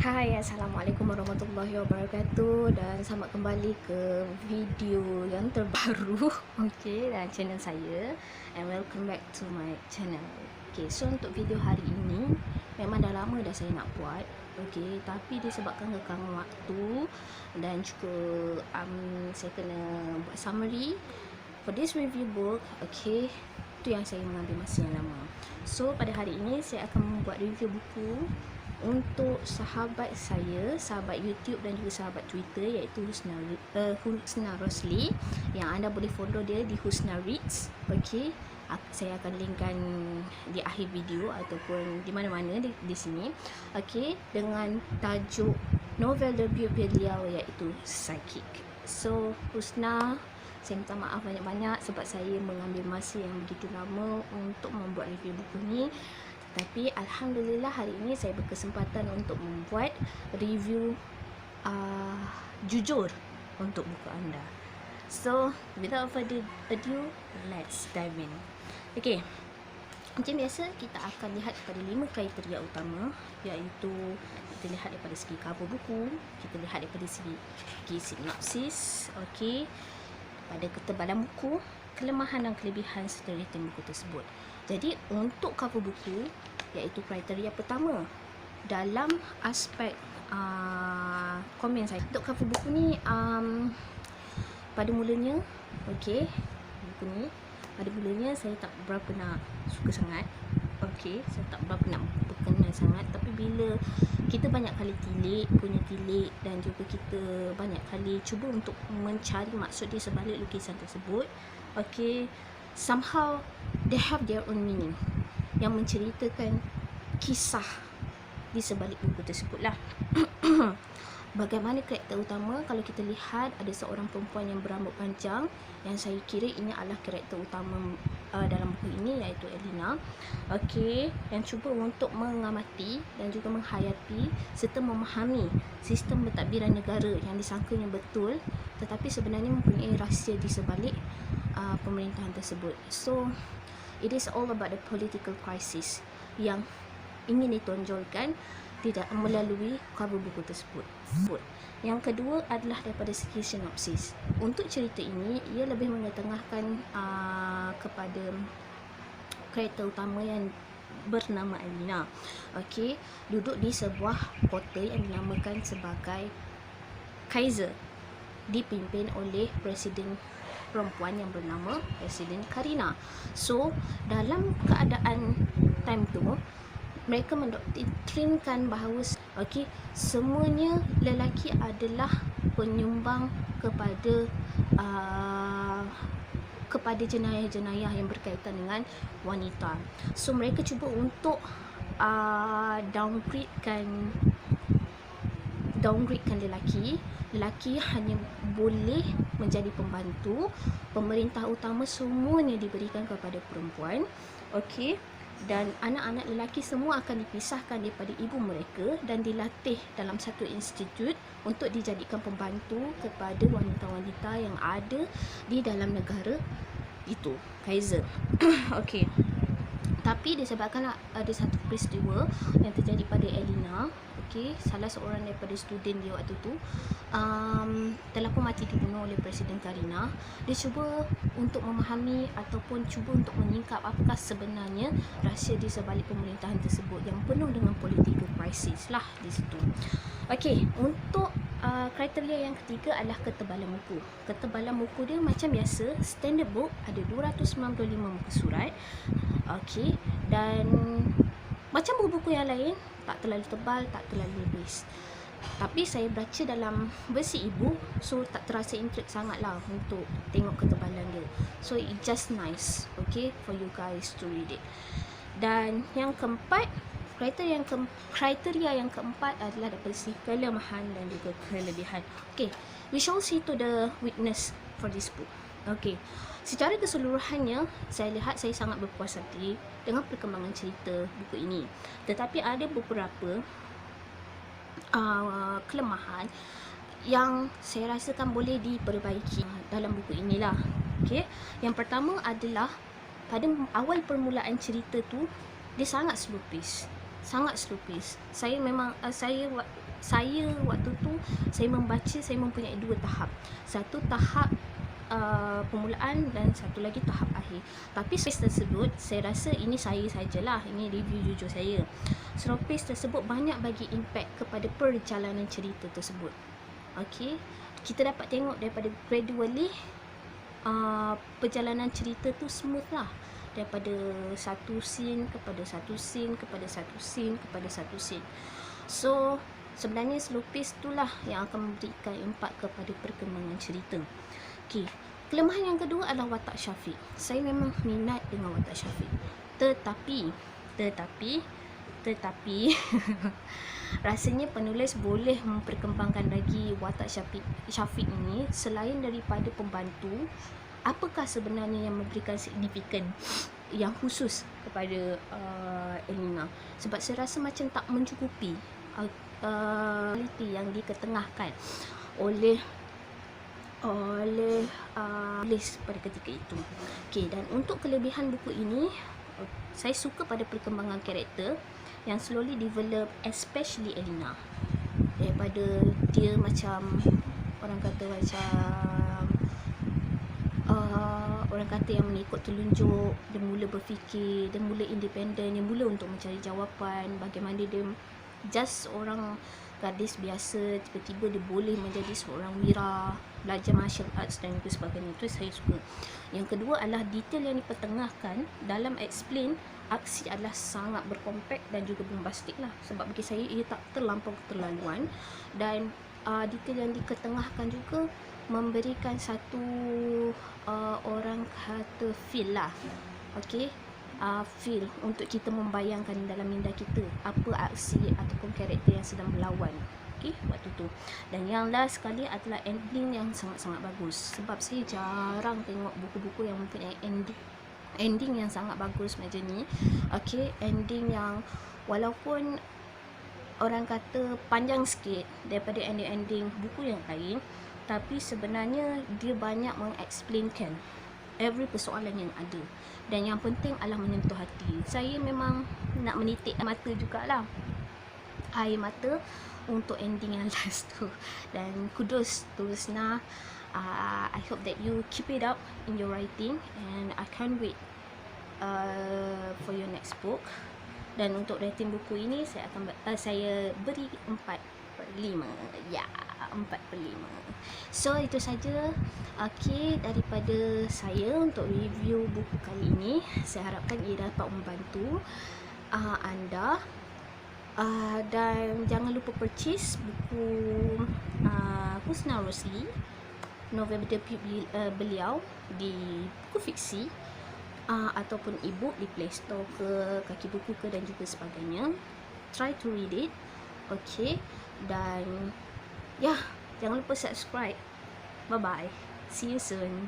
Hai, Assalamualaikum warahmatullahi wabarakatuh dan selamat kembali ke video yang terbaru dan channel saya, and welcome back to my channel. So untuk video hari ini memang dah lama dah saya nak buat, tapi disebabkan kekangan waktu dan juga saya kena buat summary for this review book. Itu yang saya mengambil masa yang lama. So pada hari ini saya akan membuat review buku untuk sahabat saya, sahabat YouTube dan juga sahabat Twitter, iaitu Husna Rosli, yang anda boleh follow dia di Husna Reads. Saya akan linkkan di akhir video ataupun di mana-mana di sini. Dengan tajuk novel debut beliau iaitu Psychic. So Husna, saya minta maaf banyak-banyak sebab saya mengambil masa yang begitu lama untuk membuat review buku ni. Tapi Alhamdulillah hari ini saya berkesempatan untuk membuat review jujur untuk buku anda. So without further ado, let's dive in. Macam biasa, kita akan lihat pada 5 kriteria utama, iaitu kita lihat daripada segi cover buku, kita lihat daripada segi sinopsis, pada ketebalan buku, kelemahan dan kelebihan serta rating buku tersebut. Jadi untuk cover buku, iaitu kriteria pertama dalam aspek komen saya. Untuk cover buku ni, pada mulanya, buku ni pada mulanya saya tak berapa nak suka sangat. Saya tak berapa nak berkenan sangat. Tapi bila kita banyak kali tilik dan juga kita banyak kali cuba untuk mencari maksud di sebalik lukisan tersebut, somehow they have their own meaning yang menceritakan kisah di sebalik buku tersebut lah. Bagaimana karakter utama, kalau kita lihat ada seorang perempuan yang berambut panjang, yang saya kira ini adalah karakter utama dalam buku ini, iaitu Elena. Yang cuba untuk mengamati dan juga menghayati serta memahami sistem pentadbiran negara yang disangkanya betul, tetapi sebenarnya mempunyai rahsia di sebalik pemerintahan tersebut. So it is all about the political crisis yang ingin ditonjolkan tidak melalui cover buku tersebut. Yang kedua adalah daripada segi sinopsis. Untuk cerita ini, ia lebih mengetengahkan kepada karakter utama yang bernama Elena. Duduk di sebuah kota yang dinamakan sebagai Kaiser, dipimpin oleh presiden perempuan yang bernama Presiden Karina. So dalam keadaan time tu, mereka mendoktrinkan bahawa semuanya lelaki adalah penyumbang kepada jenayah-jenayah yang berkaitan dengan wanita. So mereka cuba untuk downgradekan lelaki hanya boleh menjadi pembantu. Pemerintah utama semuanya diberikan kepada perempuan. Dan anak-anak lelaki semua akan dipisahkan daripada ibu mereka dan dilatih dalam satu institut untuk dijadikan pembantu kepada wanita-wanita yang ada di dalam negara itu, Kaiser. Tapi disebabkan ada satu peristiwa yang terjadi pada Elena, salah seorang daripada student dia waktu tu telah pun mati dibunuh oleh Presiden Karina. Dia cuba untuk memahami ataupun cuba untuk menyingkap apakah sebenarnya rahsia di sebalik pemerintahan tersebut yang penuh dengan political crisis lah di situ. Untuk kriteria yang ketiga adalah ketebalan buku. Ketebalan buku dia macam biasa, standard book, ada 295 muka surat. Dan macam buku-buku yang lain, tak terlalu tebal, tak terlalu nipis. Tapi saya baca dalam versi e-book, so tak terasa intrik sangat lah untuk tengok ketebalan dia. So it just nice, for you guys to read it. Dan yang keempat, kriteria yang keempat adalah daripada segi kelemahan dan juga kelebihan. We shall see to the weakness for this book. Secara keseluruhannya, saya lihat saya sangat berpuas hati dengan perkembangan cerita buku ini. Tetapi ada beberapa kelemahan yang saya rasakan boleh diperbaiki dalam buku inilah. Yang pertama adalah pada awal permulaan cerita tu, dia sangat slow pace. sangat slow pace. Saya memang saya waktu tu saya membaca, saya mempunyai 2 tahap. Satu tahap permulaan dan satu lagi tahap akhir. Tapi space tersebut saya rasa ini saya sajalah, ini review jujur saya. Slow pace tersebut banyak bagi impact kepada perjalanan cerita tersebut. Okey, kita dapat tengok daripada gradually perjalanan cerita tu smooth lah, daripada satu scene kepada satu scene kepada satu scene kepada satu scene. So sebenarnya slow pace itulah yang akan memberikan impak kepada perkembangan cerita. Okey, kelemahan yang kedua adalah watak Syafiq. Saya memang minat dengan watak Syafiq, tetapi rasanya penulis boleh memperkembangkan lagi watak Syafiq ini selain daripada pembantu. Apakah sebenarnya yang memberikan signifikan yang khusus kepada Elena? Sebab saya rasa macam tak mencukupi kualiti yang diketengahkan oleh penulis pada ketika itu. Okey, dan untuk kelebihan buku ini, saya suka pada perkembangan karakter yang slowly develop, especially Elena. Daripada dia macam orang kata yang mengikut telunjuk, dia mula berfikir, dia mula independen, dia mula untuk mencari jawapan. Bagaimana dia just seorang gadis biasa, tiba-tiba dia boleh menjadi seorang wira, belajar martial arts dan sebagainya. Itu saya suka. Yang kedua adalah detail yang dipertengahkan dalam explain aksi adalah sangat berkompak dan juga bombastik lah. Sebab bagi saya ia tak terlampau keterlaluan, dan detail yang diketengahkan juga memberikan satu orang kata feel lah. Okey, feel untuk kita membayangkan dalam minda kita apa aksi ataupun karakter yang sedang berlawan waktu tu. Dan yang last sekali adalah ending yang sangat-sangat bagus. Sebab saya jarang tengok buku-buku yang mempunyai ending yang sangat bagus macam ni. Okey, ending yang walaupun orang kata panjang sikit daripada ending-ending buku yang lain, tapi sebenarnya dia banyak mengexplainkan every persoalan yang ada. Dan yang penting adalah menyentuh hati. Saya memang nak menitik mata jugalah, air mata untuk ending yang last tu. Dan kudos to Rusna. I hope that you keep it up in your writing, and I can't wait for your next book. Dan untuk rating buku ini saya beri 4/5. Ya, 4/5. So itu saja daripada saya untuk review buku kali ini. Saya harapkan ia dapat membantu anda. Dan jangan lupa purchase buku Husna Rosli, novel debut beliau di buku fiksi ataupun ebook di Play Store ke, Kaki Buku ke, dan juga sebagainya. Try to read it. Okay, dan jangan lupa subscribe. Bye bye, see you soon.